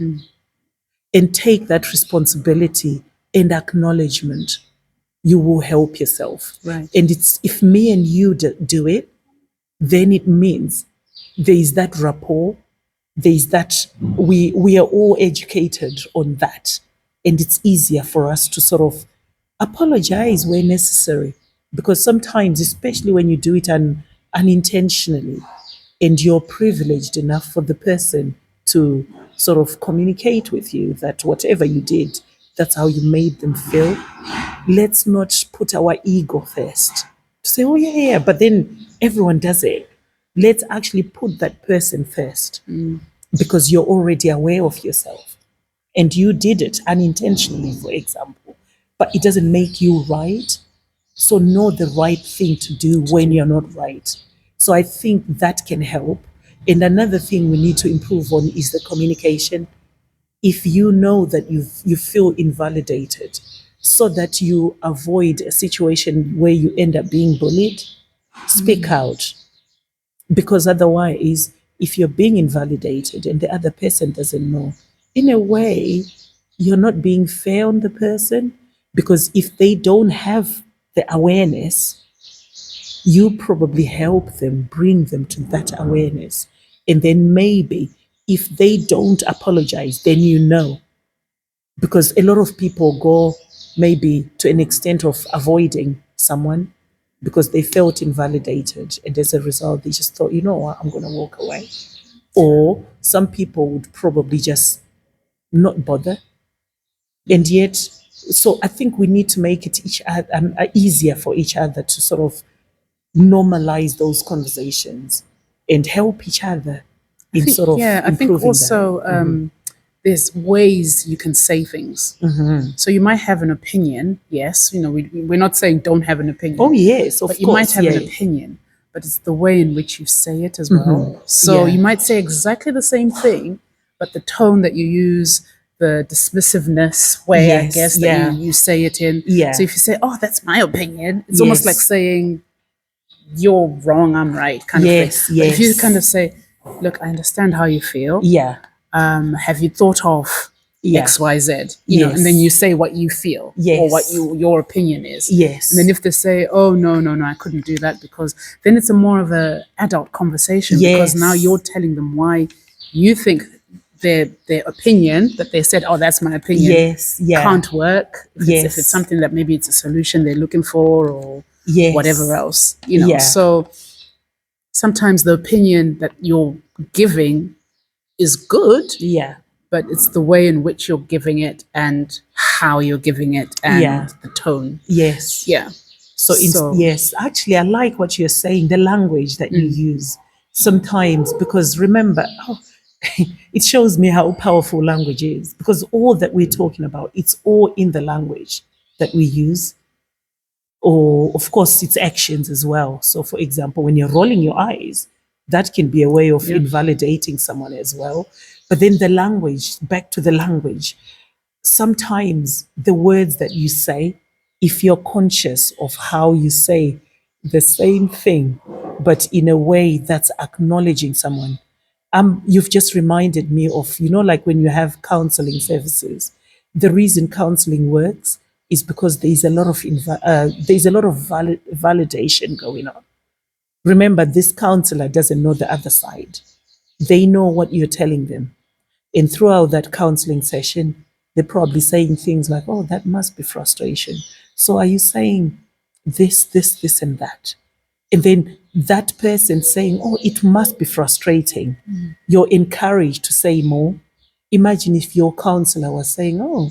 and take that responsibility and acknowledgement. You will help yourself. Right. And it's, if me and you do it, then it means there is that rapport, there is that we are all educated on that. And it's easier for us to sort of apologize where necessary. Because sometimes, especially when you do it unintentionally, and you're privileged enough for the person to sort of communicate with you that whatever you did, that's how you made them feel. Let's not put our ego first. To say, oh, yeah, yeah, but then everyone does it. Let's actually put that person first, because you're already aware of yourself and you did it unintentionally, for example, but it doesn't make you right. So know the right thing to do when you're not right. So I think that can help. And another thing we need to improve on is the communication. If you know that you feel invalidated, so that you avoid a situation where you end up being bullied, speak out. Because otherwise, if you're being invalidated and the other person doesn't know, in a way, you're not being fair on the person. Because if they don't have the awareness, you probably help them, bring them to that awareness. And then maybe if they don't apologize, then you know. Because a lot of people go maybe to an extent of avoiding someone because they felt invalidated. And as a result, they just thought, you know what, I'm going to walk away. Or some people would probably just not bother. And yet, so I think we need to make it easier for each other to sort of normalize those conversations and help each other in sort of I think improving also there's ways you can say things. So you might have an opinion, yes. We're not saying don't have an opinion. Oh, yes, of but you course. might have an Yeah. opinion, but it's the way in which you say it as well. So Yeah. you might say exactly the same thing, but the tone that you use, the dismissiveness way, I Yes, guess, that yeah. you say it in. Yeah. So if you say, "Oh, that's my opinion," it's almost Yes. like saying, "You're wrong, I'm right," kind of Yes, thing. But if you yes. kind of say, "Look, I understand how you feel. Yeah. have you thought of Yeah. XYZ? You know, and then Yes. you say what you feel or what Yes. your opinion is. Yes. And then if they say, oh, no, I couldn't do that, because then it's a more of a adult conversation, because now Yes. you're telling them why you think their opinion that they said, oh, that's my opinion, Yes. Yeah. can't work. If Yes. it's something that maybe it's a solution they're looking for or Yes. whatever else, you know. Yeah. So sometimes the opinion that you're giving is good, Yeah. but it's the way in which you're giving it and how you're giving it and Yeah. the tone. Yes. Yeah. So, yes, actually, I like what you're saying, the language that you use sometimes, because remember, it shows me how powerful language is, because all that we're talking about, it's all in the language that we use. Or, of course, it's actions as well. So, for example, when you're rolling your eyes, that can be a way of invalidating someone as well. But then the language, back to the language, sometimes the words that you say, if you're conscious of how you say the same thing, but in a way that's acknowledging someone. You've just reminded me of, like when you have counseling services, the reason counseling works is because there's a lot of validation going on. Remember, this counselor doesn't know the other side. They know what you're telling them. And throughout that counseling session, they're probably saying things like, oh, that must be frustration. So are you saying this, and that? And then that person saying, oh, it must be frustrating. You're encouraged to say more. Imagine if your counselor was saying, oh,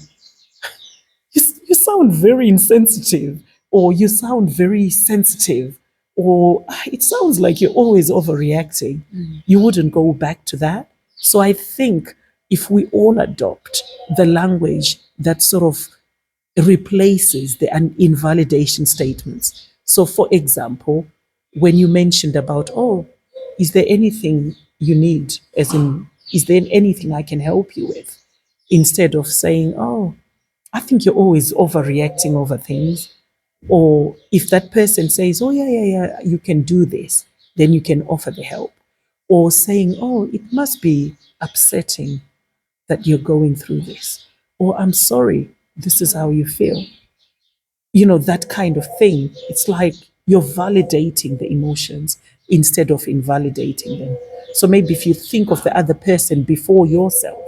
you sound very insensitive, or you sound very sensitive, or it sounds like you're always overreacting. You wouldn't go back to that. So I think if we all adopt the language that sort of replaces the invalidation statements. So, for example, when you mentioned about, oh, is there anything you need? As in, is there anything I can help you with? Instead of saying, oh, I think you're always overreacting over things. Or if that person says, oh, yeah, you can do this, then you can offer the help. Or saying, oh, it must be upsetting that you're going through this. Or I'm sorry, this is how you feel. That kind of thing. It's like you're validating the emotions instead of invalidating them. So maybe if you think of the other person before yourself,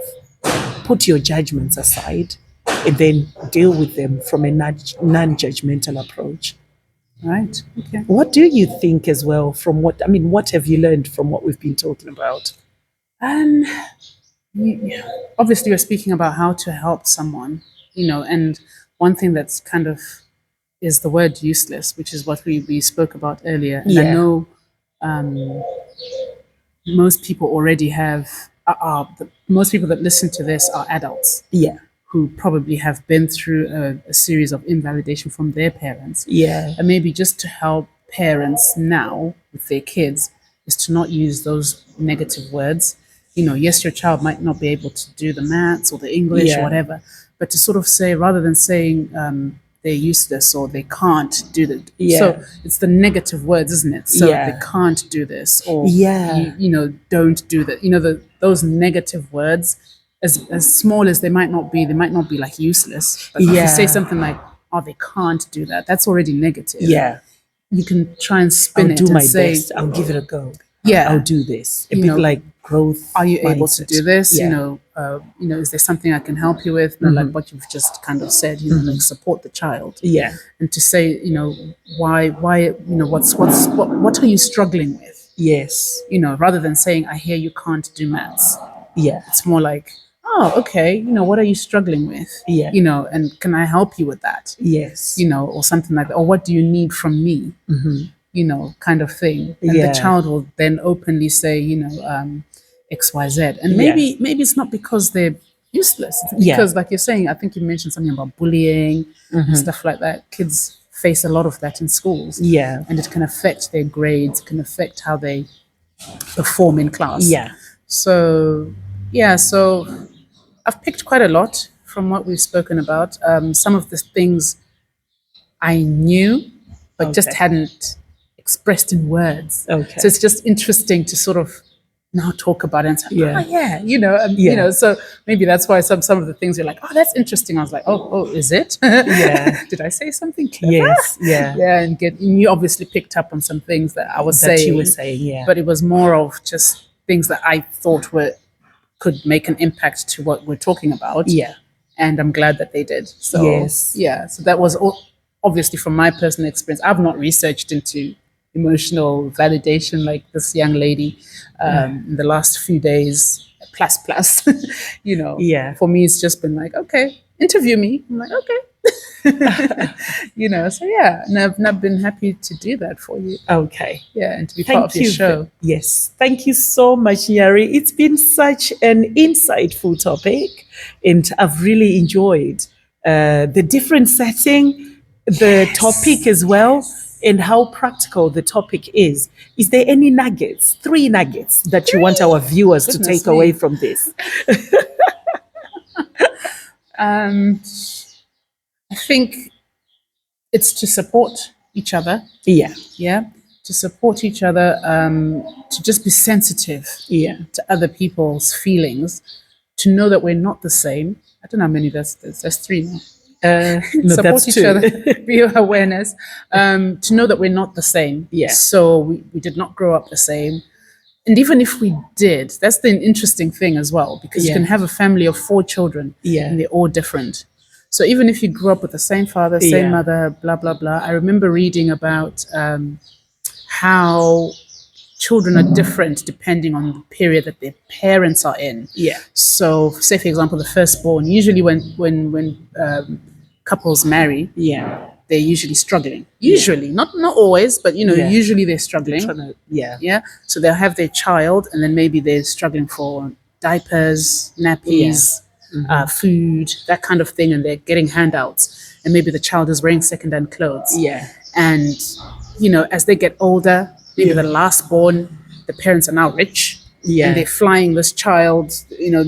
put your judgments aside and then deal with them from a non-judgmental approach. Right. Okay. What do you think as well from what have you learned from what we've been talking about? And obviously, you're speaking about how to help someone, and one thing that's kind of is the word useless, which is what we spoke about earlier. And I Yeah. know most people already have, most people that listen to this are adults Yeah. who probably have been through a series of invalidation from their parents. Yeah. And maybe just to help parents now with their kids is to not use those negative words. Yes, your child might not be able to do the maths or the English or Yeah. whatever, but to sort of say, rather than saying they're useless or they can't do that. Yeah. So it's the negative words, isn't it? So Yeah. they can't do this, or Yeah. don't do that. Those negative words, as small as they might not be like useless. But if you say Yeah. something like, oh, they can't do that, that's already negative. Yeah. You can try and I'll spin it do and my say, best. I'll give it a go. Yeah. I'll do this. A You bit know, like growth. are you able to mindset. do this? Yeah. Is there something I can help you with? Like what you've just kind of said, like support the child. Yeah. And to say, why, what are you struggling with? Yes. Rather than saying, I hear you can't do maths. Yeah. It's more like, oh, okay, what are you struggling with? Yeah. And can I help you with that? Yes. Or something like that. Or what do you need from me? Kind of thing. And Yeah. the child will then openly say, XYZ. And maybe it's not because they're useless. It's because, like you're saying, I think you mentioned something about bullying and stuff like that. Kids face a lot of that in schools. Yeah. And it can affect their grades, can affect how they perform in class. Yeah. So I've picked quite a lot from what we've spoken about. Some of the things I knew, but just hadn't expressed in words. Okay. So it's just interesting to sort of now talk about it and say, Yeah. yeah, Yeah. so maybe that's why some of the things you're like, oh, that's interesting. I was like, oh, is it? Yeah. Did I say something clever? Yes. Yeah. Yeah, and you obviously picked up on some things that I was That saying. you were saying, yeah. But it was more of just things that I thought could make an impact to what we're talking about. Yeah. And I'm glad that they did. So Yes. yeah, so that was obviously from my personal experience. I've not researched into emotional validation like this young lady in the last few days. Plus, Yeah. for me, it's just been like, okay, interview me. I'm like, okay. So yeah, and I've been happy to do that for you. Okay. Yeah, and to be part of your show. Yes. Thank you so much, Nyari. It's been such an insightful topic, and I've really enjoyed the different setting, the topic as well, and how practical the topic is. Is there any nuggets, 3 nuggets, that you want our viewers to Goodness take away me. from this? I think it's to support each other. Yeah. Yeah, to support each other, to just be sensitive Yeah. to other people's feelings, to know that we're not the same. I don't know how many that's 3 now. No, Support that's each two. other, be awareness, to know that we're not the same. Yeah. So we did not grow up the same. And even if we did, that's the interesting thing as well, because you Yeah. can have a family of 4 children Yeah. and they're all different. So even if you grew up with the same father, same Yeah. mother, blah, blah, blah, I remember reading about how children are different depending on the period that their parents are in. Yeah. So, say for example, the firstborn. Usually, when couples marry, Yeah. they're usually struggling. Usually, not always, but Yeah. usually they're struggling. Yeah. Yeah. So they'll have their child, and then maybe they're struggling for diapers, nappies, food, that kind of thing, and they're getting handouts. And maybe the child is wearing second-hand clothes. Yeah. And as they get older, maybe the last born, the parents are now rich. Yeah. And they're flying this child,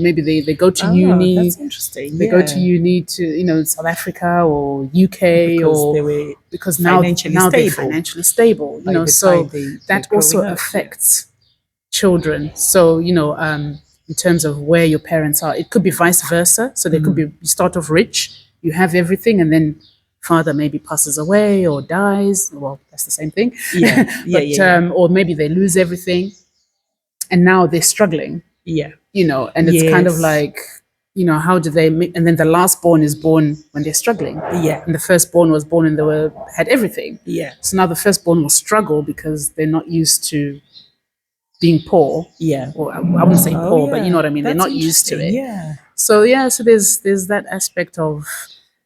maybe they go to uni. That's interesting. They go to uni to, South Africa or UK Because they were because now financially they're stable. financially stable. By the So time they're that also growing up, affects children. So, in terms of where your parents are, it could be vice versa. So they could be, you start off rich, you have everything, and then father maybe passes away or dies. Well, that's the same thing. Yeah. But or maybe they lose everything and now they're struggling, Yeah. and it's kind of Yes. like, how do they make, and then the last born is born when they're struggling. Yeah. And the firstborn was born and had everything. Yeah. So now the firstborn will struggle because they're not used to being poor. Yeah. Or I wouldn't say poor, but you know what I mean. That's They're not used to it. interesting. Yeah. So there's that aspect of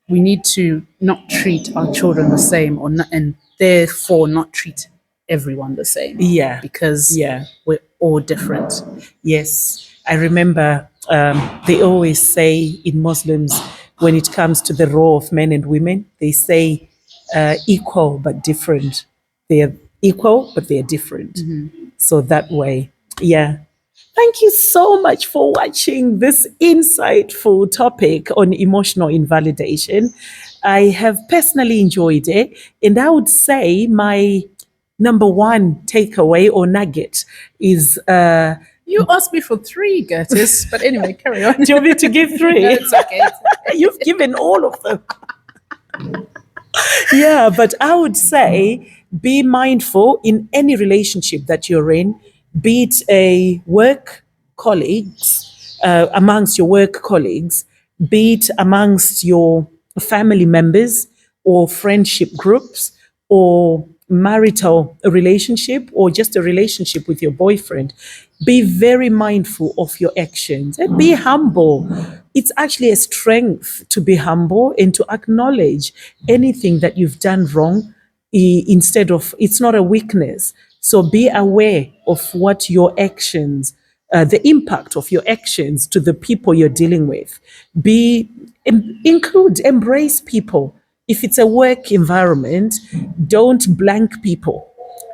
we need to not treat our children the same, or not, and therefore not treat everyone the same. Yeah. Because Yeah. we're all different. Yes. I remember they always say in Muslims, when it comes to the role of men and women, they say equal but different. They are equal, but they are different. So that way, yeah. Thank you so much for watching this insightful topic on emotional invalidation. I have personally enjoyed it, and I would say my number one takeaway or nugget is You asked me for 3, Gertis, but anyway, carry on. do you want me to give 3? No, it's okay. You've given all of them. Yeah, but I would say be mindful in any relationship that you're in, be it a work colleagues, amongst your work colleagues, be it amongst your family members or friendship groups or marital relationship or just a relationship with your boyfriend. Be very mindful of your actions and be humble. It's actually a strength to be humble and to acknowledge anything that you've done wrong instead of, it's not a weakness. So be aware of what your actions, the impact of your actions to the people you're dealing with. Embrace people. If it's a work environment, don't blank people.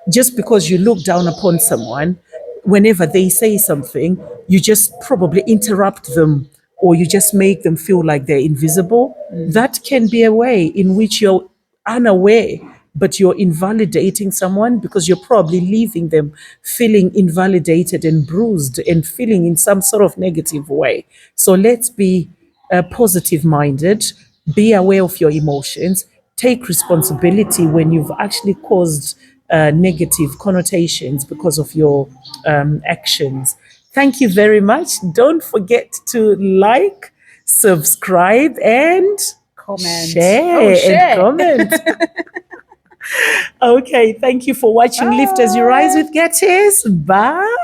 Just because you look down upon someone, whenever they say something, you just probably interrupt them or you just make them feel like they're invisible. That can be a way in which you're unaware but you're invalidating someone because you're probably leaving them feeling invalidated and bruised and feeling in some sort of negative way. So let's be positive minded, be aware of your emotions, take responsibility when you've actually caused negative connotations because of your actions. Thank you very much. Don't forget to like, subscribe, and Comment. share, and comment. Okay, thank you for watching Lift as You Rise with Gertis. Bye.